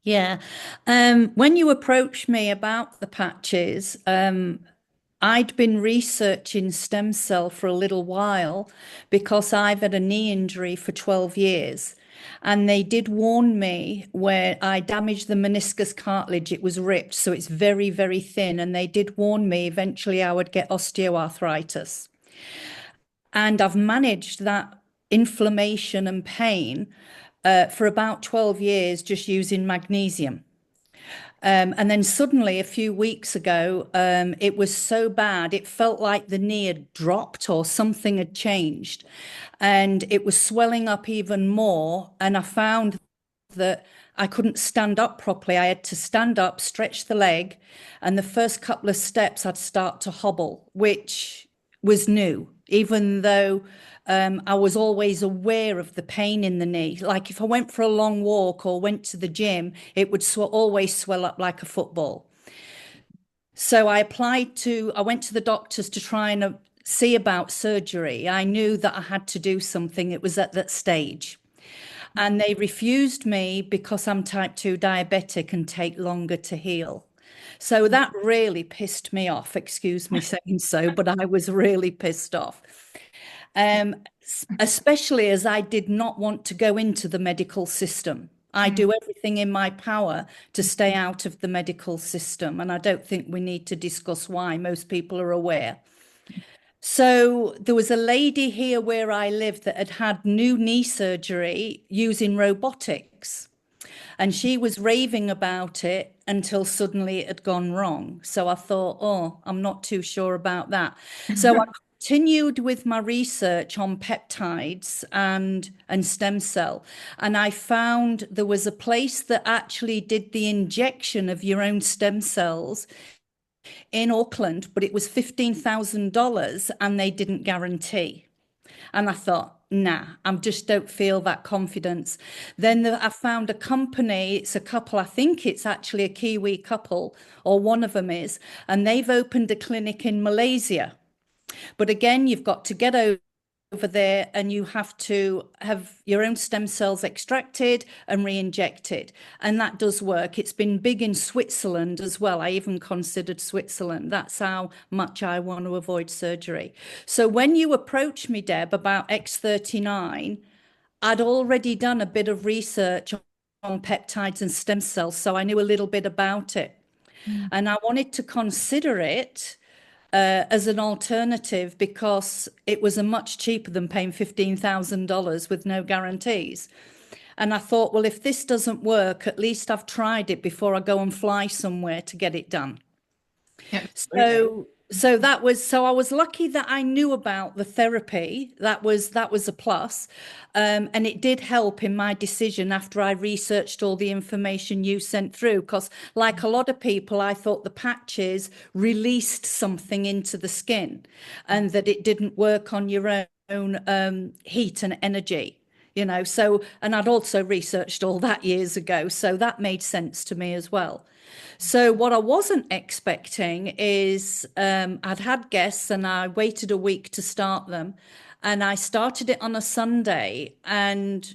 Yeah. When you approached me about the patches, I'd been researching stem cell for a little while because I've had a knee injury for 12 years. And they did warn me where I damaged the meniscus cartilage, it was ripped, so it's very, very thin. And they did warn me eventually I would get osteoarthritis. And I've managed that inflammation and pain for about 12 years just using magnesium. And then suddenly, a few weeks ago, it was so bad, it felt like the knee had dropped or something had changed. And it was swelling up even more. And I found that I couldn't stand up properly. I had to stand up, stretch the leg, and the first couple of steps I'd start to hobble, which was new, even though I was always aware of the pain in the knee. Like if I went for a long walk or went to the gym, it would always swell up like a football. So I went to the doctors to try and see about surgery. I knew that I had to do something. It was at that stage. And they refused me because I'm type 2 diabetic and take longer to heal. So that really pissed me off, excuse me saying so, but I was really pissed off. Especially as I did not want to go into the medical system. I Mm. do everything in my power to stay out of the medical system, and I don't think we need to discuss why. Most people are aware. So there was a lady here where I live that had had new knee surgery using robotics, and she was raving about it until suddenly it had gone wrong. So I thought, oh, I'm not too sure about that. So I continued with my research on peptides and stem cell, and I found there was a place that actually did the injection of your own stem cells in Auckland, but it was $15,000 and they didn't guarantee. And I thought, nah, I just don't feel that confidence. I found a company, it's a couple, I think it's actually a Kiwi couple, or one of them is, and they've opened a clinic in Malaysia. But again, you've got to get over there and you have to have your own stem cells extracted and re-injected. And that does work. It's been big in Switzerland as well. I even considered Switzerland. That's how much I want to avoid surgery. So when you approached me, Deb, about X39, I'd already done a bit of research on peptides and stem cells, so I knew a little bit about it. Mm. And I wanted to consider it as an alternative because it was a much cheaper than paying $15,000 with no guarantees. And I thought, well, if this doesn't work, at least I've tried it before I go and fly somewhere to get it done. Yeah, absolutely. So I was lucky that I knew about the therapy. That was a plus. And it did help in my decision after I researched all the information you sent through. Because like a lot of people, I thought the patches released something into the skin and that it didn't work on your own heat and energy. And I'd also researched all that years ago, so that made sense to me as well. So what I wasn't expecting is I'd had guests and I waited a week to start them. And I started it on a Sunday and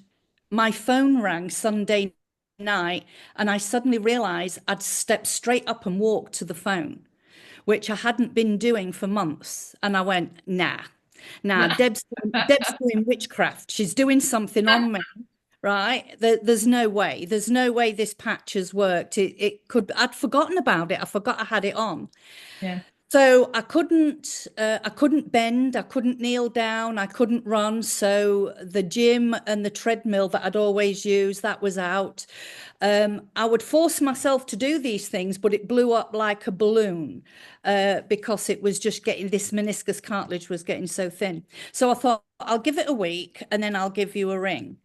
my phone rang Sunday night and I suddenly realized I'd stepped straight up and walked to the phone, which I hadn't been doing for months. And I went, nah, nah, Deb's doing witchcraft. She's doing something on me. Right. There's no way. There's no way this patch has worked. I'd forgotten about it. I forgot I had it on. Yeah. So I couldn't bend, I couldn't kneel down, I couldn't run. So the gym and the treadmill that I'd always use, that was out. I would force myself to do these things, but it blew up like a balloon because it was just getting this meniscus cartilage was getting so thin. So I thought, I'll give it a week and then I'll give you a ring.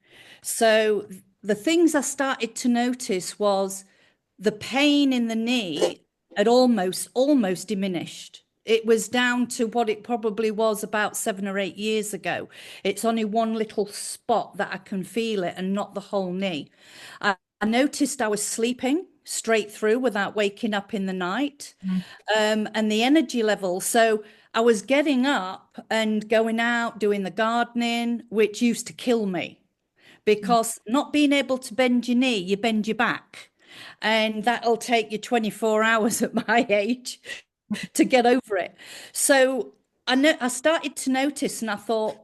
So the things I started to notice was the pain in the knee had almost diminished. It was down to what it probably was about 7 or 8 years ago. It's only one little spot that I can feel it and not the whole knee. I noticed I was sleeping straight through without waking up in the night, Mm. and the energy level. So I was getting up and going out, doing the gardening, which used to kill me Mm. because not being able to bend your knee, you bend your back. and that'll take you 24 hours at my age to get over it. So I started to notice and I thought,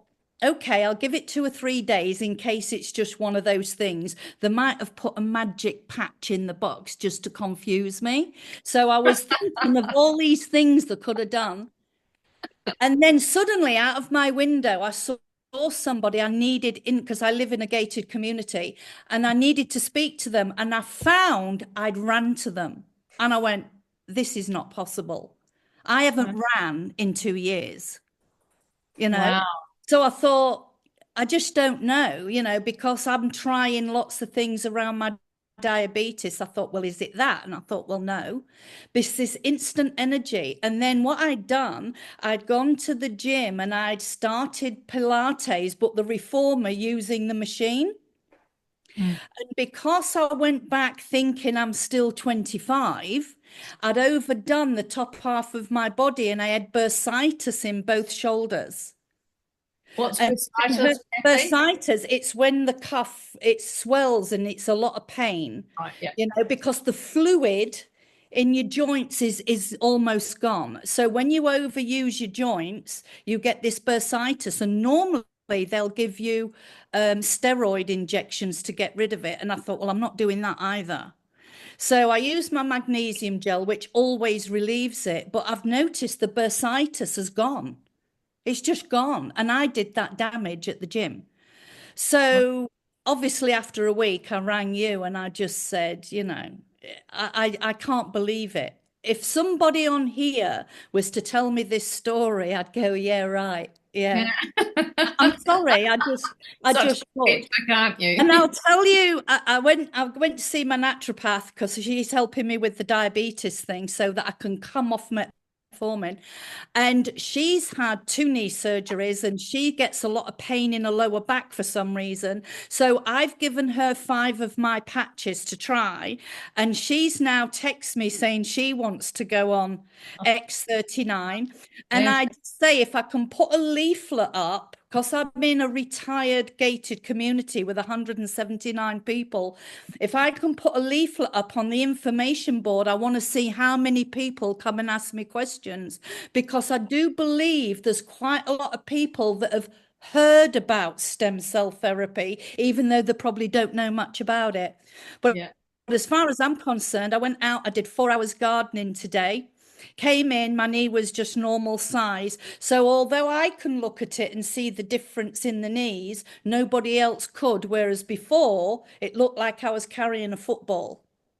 okay, I'll give it 2 or 3 days in case it's just one of those things. They might have put a magic patch in the box just to confuse me. So I was thinking of all these things they could have done. And then suddenly out of my window, I saw somebody I needed in because I live in a gated community and I needed to speak to them. And I found I'd ran to them and I went, this is not possible. I haven't ran in 2 years, you know? Wow. So I thought, I just don't know, because I'm trying lots of things around my diabetes. I thought, well, is it that? And I thought, well, no, this instant energy. And then what I'd done, I'd gone to the gym and I'd started Pilates, but the reformer using the machine. Mm. And because I went back thinking I'm still 25, I'd overdone the top half of my body and I had bursitis in both shoulders. What's And bursitis, Kathy? bursitis, it's when the cuff, it swells and it's a lot of pain, Right, yeah. because the fluid in your joints is almost gone. So when you overuse your joints, you get this bursitis, and normally they'll give you steroid injections to get rid of it. And I thought, well, I'm not doing that either. So I use my magnesium gel, which always relieves it, but I've noticed the bursitis has gone. It's just gone. And I did that damage at the gym. So obviously, after a week, I rang you and I just said, I can't believe it. If somebody on here was to tell me this story, I'd go, yeah, right. Yeah. Yeah. I'm sorry. I Such just a would. picture, can't you? And I'll tell you, I went to see my naturopath because she's helping me with the diabetes thing so that I can come off metformin. And she's had 2 knee surgeries and she gets a lot of pain in her lower back for some reason. So I've given her 5 of my patches to try. And she's now texted me saying she wants to go on X39. And Yeah, I'd say if I can put a leaflet up, because I'm in a retired gated community with 179 people, if I can put a leaflet up on the information board, I want to see how many people come and ask me questions, because I do believe there's quite a lot of people that have heard about stem cell therapy, even though they probably don't know much about it. But yeah. as far as I'm concerned, I went out, I did 4 hours gardening today. Came in, my knee was just normal size. So although I can look at it and see the difference in the knees, nobody else could. Whereas before, it looked like I was carrying a football.